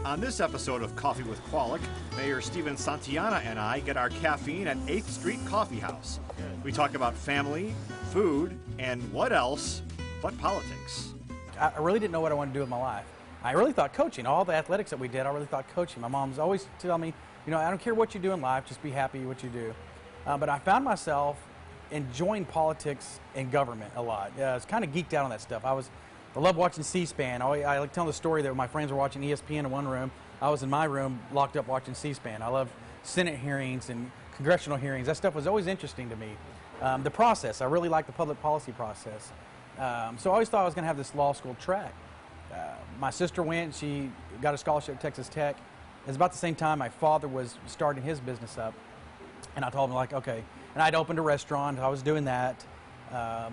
On this episode of Coffee with Quallich, Mayor Stephen Santellana and I get our caffeine at 8th Street Coffee House. We talk about family, food, and what else but politics. I really didn't know what I wanted to do with my life. I really thought coaching. All the athletics that we did, I really thought coaching. My mom's always telling me, you know, I don't care what you do in life, just be happy with what you do. But I found myself enjoying politics and government a lot. I was kind of geeked out on that stuff. I love watching C-SPAN. I like telling the story that my friends were watching ESPN in one room. I was in my room locked up watching C-SPAN. I love Senate hearings and congressional hearings. That stuff was always interesting to me. The process, I really liked the public policy process. So I always thought I was going to have this law school track. My sister went, she got a scholarship at Texas Tech. It was about the same time my father was starting his business up. And I told him, like, okay. And I'd opened a restaurant, I was doing that.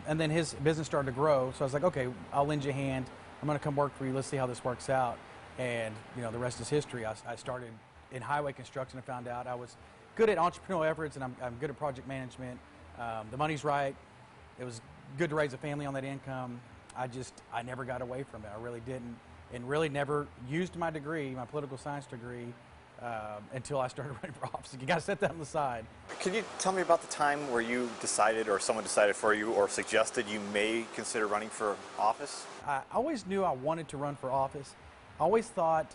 And then his business started to grow. So I was like, okay, I'll lend you a hand. I'm going to come work for you. Let's see how this works out. And, you know, the rest is history. I started in highway construction and found out I was good at entrepreneurial efforts and I'm good at project management. The money's right. It was good to raise a family on that income. I never got away from it. I really didn't. And really never used my degree, my political science degree, until I started running for office. You got to set that on the side. Could you tell me about the time where you decided, or someone decided for you, or suggested you may consider running for office? I always knew I wanted to run for office. I always thought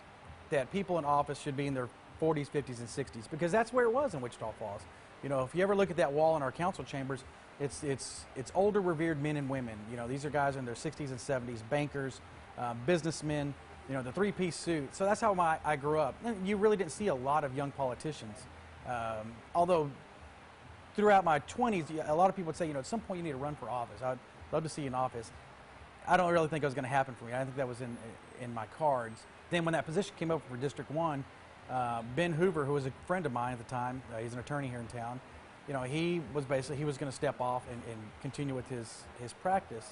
that people in office should be in their 40s, 50s, and 60s, because that's where it was in Wichita Falls. You know, if you ever look at that wall in our council chambers, it's older, revered men and women. You know, these are guys in their 60s and 70s, bankers, businessmen. You know, the three-piece suit. So that's how I grew up. And you really didn't see a lot of young politicians. Although throughout my 20s, a lot of people would say, you know, at some point you need to run for office. I'd love to see you in office. I don't really think it was going to happen for me. I didn't think that was in my cards. Then when that position came open for District 1, Ben Hoover, who was a friend of mine at the time, he's an attorney here in town, you know, he was going to step off and continue with his practice.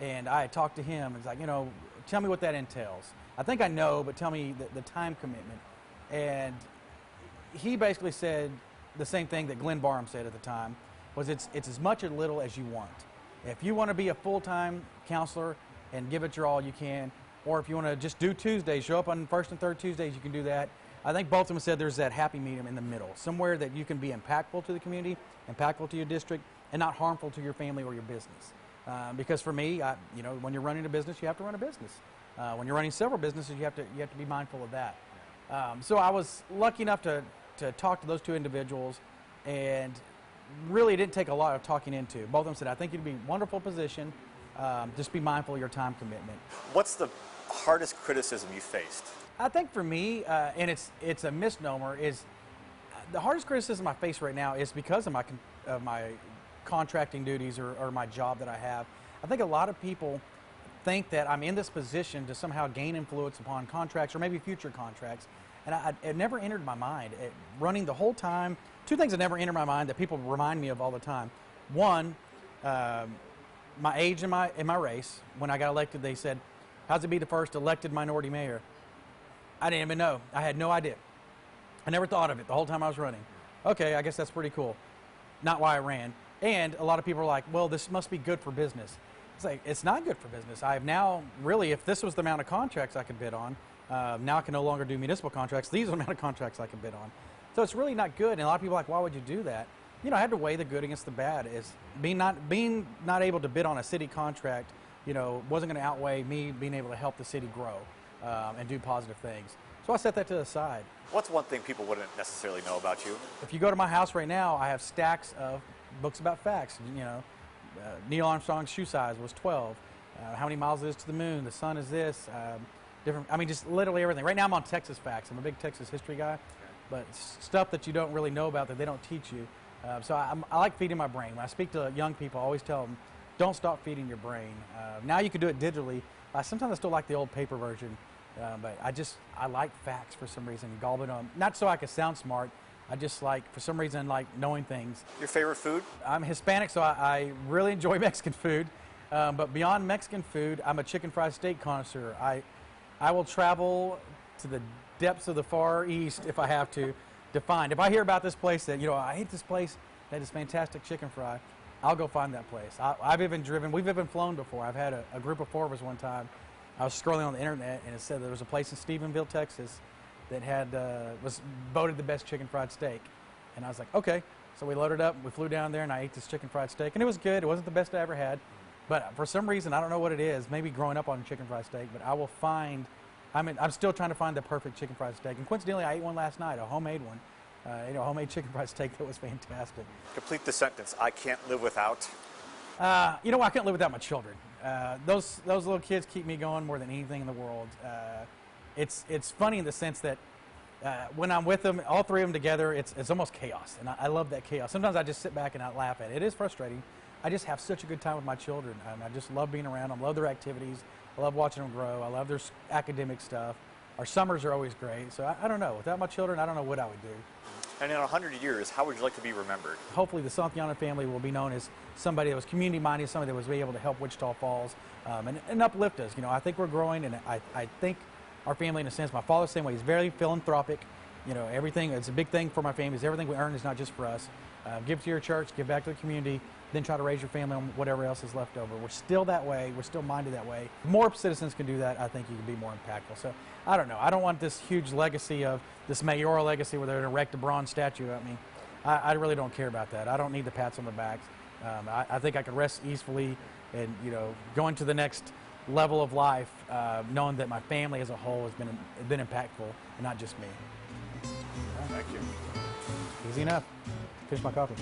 And I had talked to him and was like, you know, tell me what that entails. I think I know, but tell me the time commitment. And he basically said the same thing that Glenn Barham said at the time, was it's as much or little as you want. If you want to be a full-time counselor and give it your all, you can. Or if you want to just do Tuesdays, show up on first and third Tuesdays, you can do that. I think both of them said there's that happy medium in the middle, somewhere that you can be impactful to the community, impactful to your district, and not harmful to your family or your business. Because for me, you know, when you're running a business, you have to run a business. When you're running several businesses, you have to be mindful of that. So I was lucky enough to talk to those two individuals, and really it didn't take a lot of talking into. Both of them said, I think you'd be a wonderful position. Just be mindful of your time commitment. What's the hardest criticism you faced? I think for me, and it's a misnomer, is the hardest criticism I face right now is because of my contracting duties or my job that I have. I think a lot of people think that I'm in this position to somehow gain influence upon contracts or maybe future contracts, and it never entered my mind. Running the whole time, two things that never entered my mind that people remind me of all the time. One, my age in my race. When I got elected, they said, how's it be the first elected minority mayor? I didn't even know. I had no idea. I never thought of it the whole time I was running. Okay, I guess that's pretty cool. Not why I ran. And a lot of people are like, well, this must be good for business. It's like, it's not good for business. I have now, really, if this was the amount of contracts I could bid on, now I can no longer do municipal contracts. These are the amount of contracts I can bid on. So it's really not good. And a lot of people are like, why would you do that? You know, I had to weigh the good against the bad. Is being not able to bid on a city contract, you know, wasn't going to outweigh me being able to help the city grow and do positive things. So I set that to the side. What's one thing people wouldn't necessarily know about you? If you go to my house right now, I have stacks of books about facts. You know, Neil Armstrong's shoe size was 12. How many miles it is to the moon? The sun is this. Different. I mean, just literally everything. Right now, I'm on Texas facts. I'm a big Texas history guy, but stuff that you don't really know about that they don't teach you. So I like feeding my brain. When I speak to young people, I always tell them, don't stop feeding your brain. Now you can do it digitally. Sometimes I still like the old paper version, but I like facts for some reason. Gulp it on. Not so I can sound smart. I just like, for some reason, like knowing things. Your favorite food? I'm Hispanic, so I really enjoy Mexican food. But beyond Mexican food, I'm a chicken fried steak connoisseur. I will travel to the depths of the Far East if I have to find. If I hear about this place that, you know, I hate this place, that is fantastic chicken fry, I'll go find that place. We've even flown before. I've had a group of 4 of us one time. I was scrolling on the internet and it said there was a place in Stephenville, Texas, that had was voted the best chicken fried steak. And I was like, okay. So we loaded up, we flew down there, and I ate this chicken fried steak, and it was good. It wasn't the best I ever had, but for some reason, I don't know what it is, maybe growing up on chicken fried steak, but I will find, I'm still trying to find the perfect chicken fried steak. And coincidentally, I ate one last night, a homemade one, a homemade chicken fried steak that was fantastic. Complete the sentence. I can't live without. I can't live without my children. Those little kids keep me going more than anything in the world. It's funny in the sense that when I'm with them, all three of them together, it's almost chaos, and I love that chaos. Sometimes I just sit back and I laugh at it. It is frustrating. I just have such a good time with my children. I just love being around them, love their activities, I love watching them grow, I love their academic stuff. Our summers are always great, so I don't know. Without my children, I don't know what I would do. And in 100 years, how would you like to be remembered? Hopefully the Santellana family will be known as somebody that was community-minded, somebody that was able to help Wichita Falls and uplift us. I think we're growing, and I think our family, in a sense, my father's the same way. He's very philanthropic. Everything, it's a big thing for my family, is everything we earn is not just for us. Give to your church, give back to the community, then try to raise your family on whatever else is left over. We're still that way. We're still minded that way. If more citizens can do that, I think you can be more impactful. So I don't know. I don't want this huge legacy of this mayoral legacy where they're going to erect a bronze statue at me. I really don't care about that. I don't need the pats on the backs. I think I could rest easily and, go into the next level of life, knowing that my family as a whole has been impactful and not just me. Thank you. Easy enough. Finish my coffee.